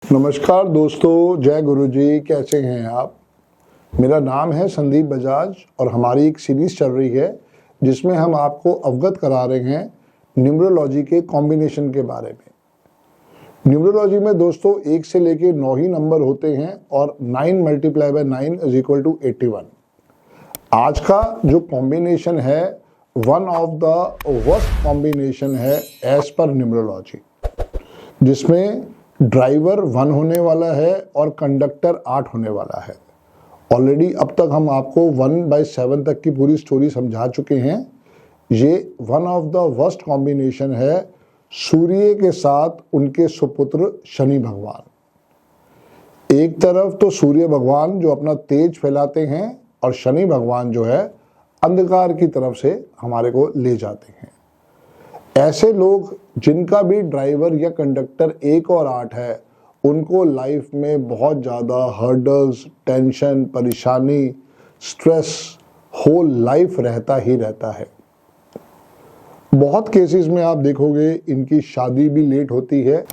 नमस्कार दोस्तों, जय गुरु जी। कैसे हैं आप? मेरा नाम है संदीप बजाज और हमारी एक सीरीज चल रही है जिसमें हम आपको अवगत करा रहे हैं न्यूमरोलॉजी के कॉम्बिनेशन के बारे में। न्यूमरोलॉजी में दोस्तों 1 से लेके 9 ही नंबर होते हैं और 9 × 9 = 81। आज का जो कॉम्बिनेशन है one of the worst combination है एज पर न्यूमरोलॉजी, जिसमें ड्राइवर 1 होने वाला है और कंडक्टर 8 होने वाला है। ऑलरेडी अब तक हम आपको 1/7 तक की पूरी स्टोरी समझा चुके हैं। ये one of the worst combination है सूर्य के साथ उनके सुपुत्र शनि भगवान। एक तरफ तो सूर्य भगवान जो अपना तेज फैलाते हैं और शनि भगवान जो है अंधकार की तरफ से हमारे को ले जाते हैं। ऐसे लोग जिनका भी ड्राइवर या कंडक्टर 1 और 8 है, उनको लाइफ में बहुत ज़्यादा हर्डल्स, टेंशन, परेशानी, स्ट्रेस होल लाइफ रहता ही रहता है। बहुत केसेस में आप देखोगे इनकी शादी भी लेट होती है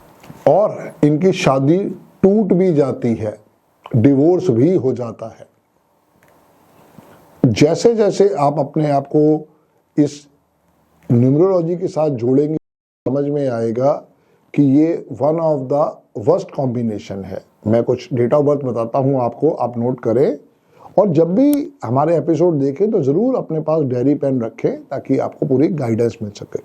और इनकी शादी टूट भी जाती है, डिवोर्स भी हो जाता है। जैसे जैसे आप अपने आप को इस न्यूमरोलॉजी के साथ जोड़ेंगे, समझ में आएगा कि ये one of the worst combination है। मैं कुछ डेट ऑफ बर्थ बताता हूं आपको, आप नोट करें और जब भी हमारे एपिसोड देखें तो जरूर अपने पास डायरी पेन रखें ताकि आपको पूरी गाइडेंस मिल सके।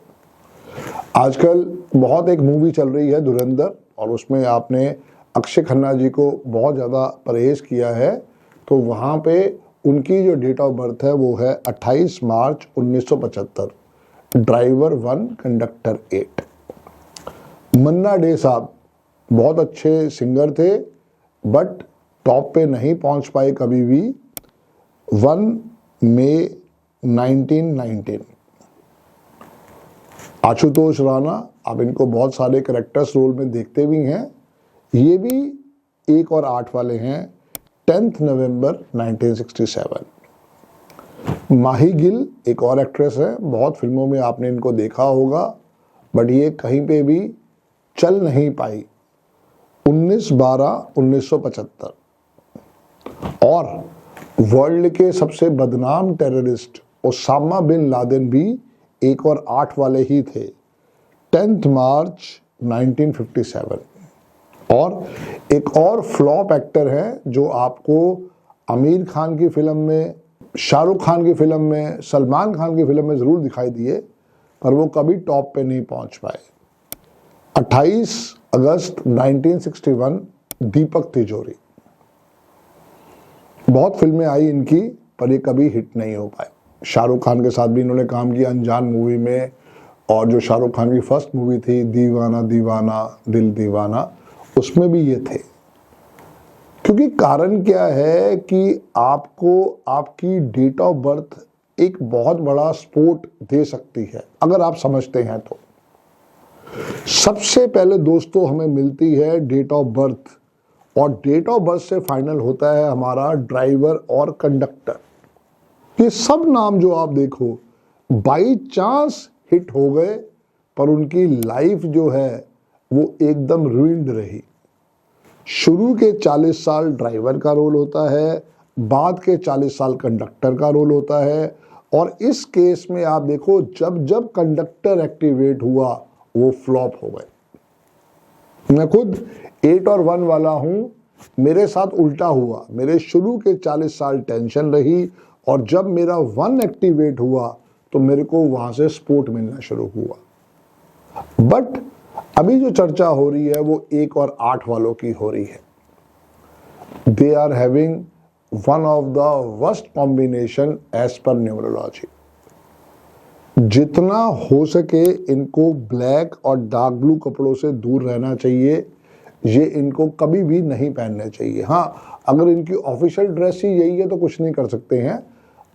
आजकल बहुत एक मूवी चल रही है धुरंधर, और उसमें आपने अक्षय खन्ना जी को बहुत ज़्यादा परहेज किया है, तो वहाँ पे उनकी जो डेट ऑफ बर्थ है वो है 28 मार्च 1975। Driver 1, conductor 8। मन्ना डे साहब बहुत अच्छे सिंगर थे बट टॉप पे नहीं पहुंच पाए कभी भी। 1 मई 1919। आशुतोष राणा, आप इनको बहुत सारे कैरेक्टर्स रोल में देखते भी हैं, ये भी 1 और 8 वाले हैं। 10 नवंबर 1967। माही गिल एक और एक्ट्रेस है, बहुत फिल्मों में आपने इनको देखा होगा बट ये कहीं पे भी चल नहीं पाई। 19/12/1975। और वर्ल्ड के सबसे बदनाम टेररिस्ट ओसामा बिन लादेन भी 1 और 8 वाले ही थे। 10 मार्च 1957। और एक और फ्लॉप एक्टर है जो आपको आमिर खान की फिल्म में, शाहरुख खान की फिल्म में, सलमान खान की फिल्म में जरूर दिखाई दिए पर वो कभी टॉप पे नहीं पहुंच पाए। 28 अगस्त 1961। दीपक तिजोरी। बहुत फिल्में आई इनकी पर ये कभी हिट नहीं हो पाए। शाहरुख खान के साथ भी इन्होंने काम किया अनजान मूवी में, और जो शाहरुख खान की फर्स्ट मूवी थी दीवाना दीवाना दिल दीवाना, उसमें भी ये थे। क्योंकि कारण क्या है कि आपको आपकी डेट ऑफ बर्थ एक बहुत बड़ा सपोर्ट दे सकती है अगर आप समझते हैं तो। सबसे पहले दोस्तों हमें मिलती है डेट ऑफ बर्थ, और डेट ऑफ बर्थ से फाइनल होता है हमारा ड्राइवर और कंडक्टर। ये सब नाम जो आप देखो बाई चांस हिट हो गए पर उनकी लाइफ जो है वो एकदम रूइंड रही। शुरू के 40 साल ड्राइवर का रोल होता है, बाद के 40 साल कंडक्टर का रोल होता है, और इस केस में आप देखो जब जब कंडक्टर एक्टिवेट हुआ वो फ्लॉप हो गए। मैं खुद 8 और 1 वाला हूं, मेरे साथ उल्टा हुआ। मेरे शुरू के 40 साल टेंशन रही और जब मेरा 1 एक्टिवेट हुआ तो मेरे को वहां से सपोर्ट मिलना शुरू हुआ। बट अभी जो चर्चा हो रही है वो 1 और 8 वालों की हो रही है। They are having one of the worst combination as per numerology. जितना हो सके इनको ब्लैक और डार्क ब्लू कपड़ों से दूर रहना चाहिए। ये इनको कभी भी नहीं पहनने चाहिए। हाँ, अगर इनकी ऑफिशियल ड्रेस ही यही है तो कुछ नहीं कर सकते हैं,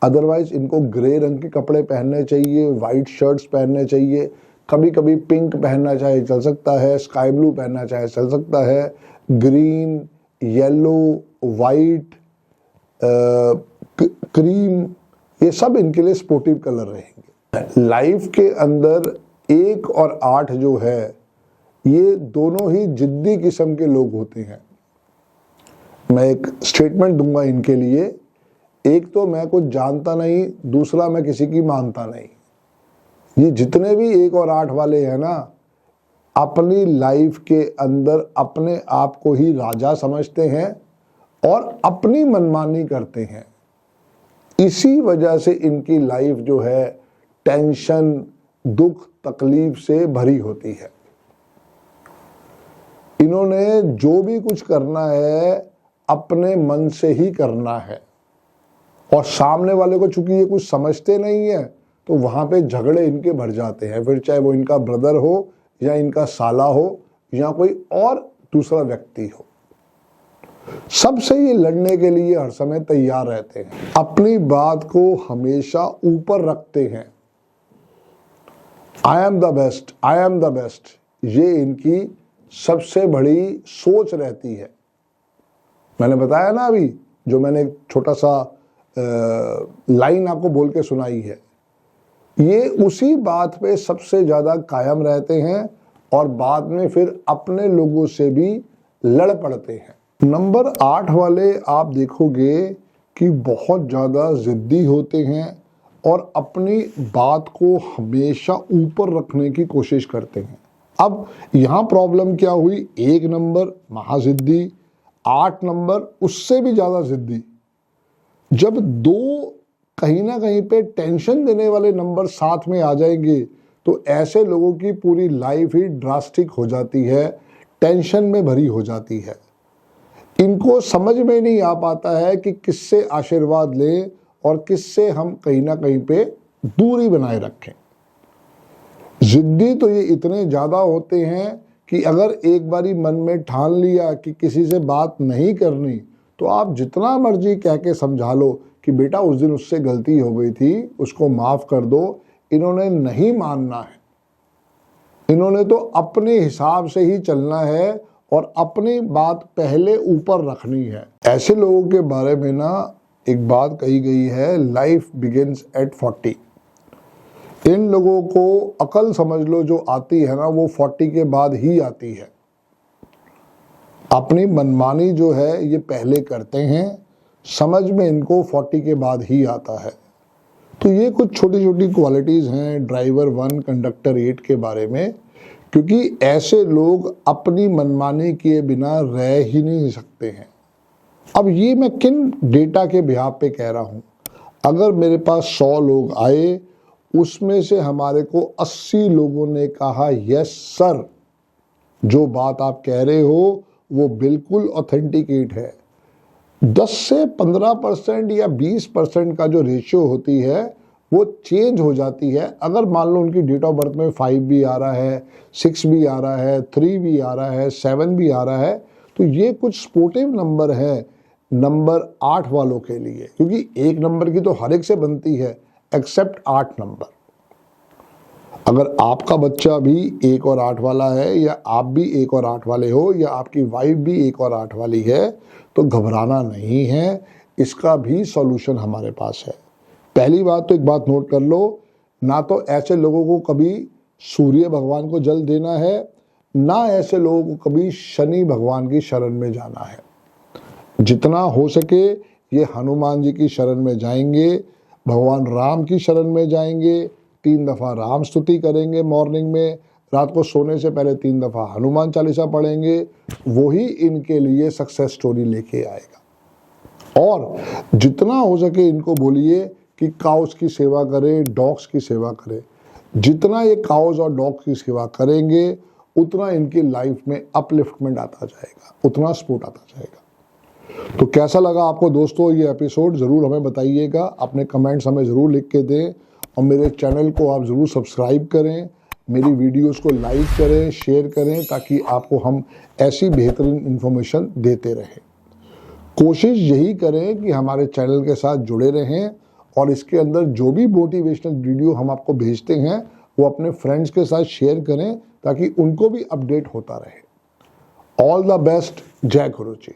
अदरवाइज इनको ग्रे रंग के कपड़े पहनने चाहिए, वाइट शर्ट्स पहनने चाहिए, कभी कभी पिंक पहनना चाहे चल सकता है, स्काई ब्लू पहनना चाहे चल सकता है, ग्रीन, येलो, वाइट, क्रीम, ये सब इनके लिए स्पोर्टिव कलर रहेंगे। लाइफ के अंदर 1 और 8 जो है ये दोनों ही जिद्दी किस्म के लोग होते हैं। मैं एक स्टेटमेंट दूंगा इनके लिए, एक तो मैं कुछ जानता नहीं, दूसरा मैं किसी की मानता नहीं। ये जितने भी 1 और 8 वाले हैं ना, अपनी लाइफ के अंदर अपने आप को ही राजा समझते हैं और अपनी मनमानी करते हैं। इसी वजह से इनकी लाइफ जो है टेंशन, दुख, तकलीफ से भरी होती है। इन्होंने जो भी कुछ करना है अपने मन से ही करना है, और सामने वाले को चूंकि ये कुछ समझते नहीं है तो वहां पे झगड़े इनके भर जाते हैं। फिर चाहे वो इनका ब्रदर हो या इनका साला हो या कोई और दूसरा व्यक्ति हो, सबसे ये लड़ने के लिए हर समय तैयार रहते हैं। अपनी बात को हमेशा ऊपर रखते हैं। I am the best, I am the best, ये इनकी सबसे बड़ी सोच रहती है। मैंने बताया ना अभी, जो मैंने एक छोटा सा लाइन आपको बोल के सुनाई है, ये उसी बात पे सबसे ज्यादा कायम रहते हैं और बाद में फिर अपने लोगों से भी लड़ पड़ते हैं। नंबर 8 वाले आप देखोगे कि बहुत ज्यादा जिद्दी होते हैं और अपनी बात को हमेशा ऊपर रखने की कोशिश करते हैं। अब यहाँ प्रॉब्लम क्या हुई, 1 नंबर महाजिद्दी, 8 नंबर उससे भी ज्यादा जिद्दी। जब 2 कहीं ना कहीं पे टेंशन देने वाले नंबर साथ में आ जाएंगे तो ऐसे लोगों की पूरी लाइफ ही ड्रास्टिक हो जाती है, टेंशन में भरी हो जाती है। इनको समझ में नहीं आ पाता है कि किससे आशीर्वाद लें और किससे हम कहीं ना कहीं पे दूरी बनाए रखें। जिद्दी तो ये इतने ज्यादा होते हैं कि अगर एक बारी मन में ठान लिया कि किसी से बात नहीं करनी, तो आप जितना मर्जी कह के समझा लो कि बेटा उस दिन उससे गलती हो गई थी, उसको माफ कर दो, इन्होंने नहीं मानना है। इन्होंने तो अपने हिसाब से ही चलना है और अपनी बात पहले ऊपर रखनी है। ऐसे लोगों के बारे में ना एक बात कही गई है, लाइफ बिगिंस एट 40। इन लोगों को अकल समझ लो जो आती है ना, वो 40 के बाद ही आती है। अपनी मनमानी जो है ये पहले करते हैं, समझ में इनको 40 के बाद ही आता है। तो ये कुछ छोटी छोटी क्वालिटीज हैं ड्राइवर 1 कंडक्टर 8 के बारे में, क्योंकि ऐसे लोग अपनी मनमानी किए बिना रह ही नहीं सकते हैं। अब ये मैं किन डेटा के बिहार पे कह रहा हूं, अगर मेरे पास 100 लोग आए, उसमें से हमारे को 80 लोगों ने कहा यस सर, जो बात आप कह रहे हो वो बिल्कुल ऑथेंटिकेट है। 10 से 15% या 20% का जो रेशियो होती है वो चेंज हो जाती है। अगर मान लो उनकी डेट ऑफ बर्थ में 5 भी आ रहा है, 6 भी आ रहा है, 3 भी आ रहा है, 7 भी आ रहा है, तो ये कुछ सपोर्टिव नंबर है नंबर 8 वालों के लिए, क्योंकि 1 नंबर की तो हर एक से बनती है एक्सेप्ट 8 नंबर। अगर आपका बच्चा भी 1 और 8 वाला है, या आप भी 1 और 8 वाले हो, या आपकी वाइफ भी 1 और 8 वाली है, तो घबराना नहीं है, इसका भी सॉल्यूशन हमारे पास है। पहली बात तो एक बात नोट कर लो, ना तो ऐसे लोगों को कभी सूर्य भगवान को जल देना है, ना ऐसे लोगों को कभी शनि भगवान की शरण में जाना है। जितना हो सके ये हनुमान जी की शरण में जाएंगे, भगवान राम की शरण में जाएंगे, 3 दफा राम स्तुति करेंगे मॉर्निंग में, रात को सोने से पहले 3 दफा हनुमान चालीसा पढ़ेंगे, वही इनके लिए सक्सेस स्टोरी लेके आएगा। और जितना हो सके इनको बोलिए कि काउस की सेवा करें, डॉग्स की सेवा करें। जितना ये काउस और डॉग्स की सेवा करेंगे उतना इनकी लाइफ में अपलिफ्टमेंट आता जाएगा, उतना सपोर्ट आता जाएगा। तो कैसा लगा आपको दोस्तों ये एपिसोड, ज़रूर हमें बताइएगा, अपने कमेंट्स हमें ज़रूर लिख के दें, और मेरे चैनल को आप ज़रूर सब्सक्राइब करें, मेरी वीडियोस को लाइक करें, शेयर करें, ताकि आपको हम ऐसी बेहतरीन इन्फॉर्मेशन देते रहें। कोशिश यही करें कि हमारे चैनल के साथ जुड़े रहें, और इसके अंदर जो भी मोटिवेशनल वीडियो हम आपको भेजते हैं वो अपने फ्रेंड्स के साथ शेयर करें, ताकि उनको भी अपडेट होता रहे। ऑल द बेस्ट, जय गुरु जी।